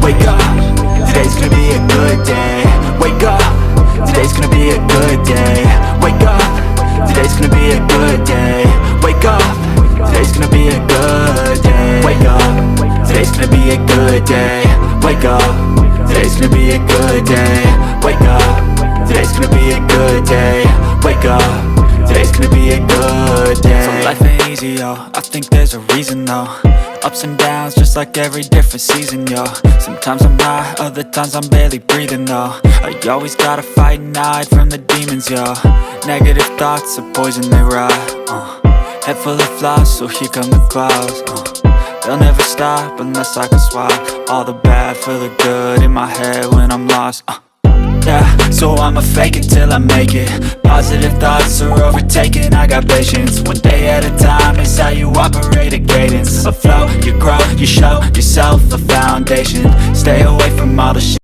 Wake up, today's gonna be a good day. Wake up, today's gonna be a good day. Wake up, today's gonna be a good day. Wake up, today's gonna be a good day. Wake up, today's gonna be a good day. Wake up, today's gonna be a good day. Wake up, today's gonna be a good day. Wake up, today's gonna be a good day. So life ain't easy, yo, I think there's a reason though. Ups and downs, just like every different season, yo. Sometimes I'm high, other times I'm barely breathing, though. I always gotta fight and hide from the demons, yo. Negative thoughts are poison, they rot, Head full of flies, so here come the clouds, They'll never stop unless I can swap all the bad for the good in my head when I'm lost, Yeah, so I'ma fake it till I make it. Positive thoughts are overtaken, I got patience. One day at a time is how you operate a cadence. A flow, you grow, you show yourself a foundation. Stay away from all the shit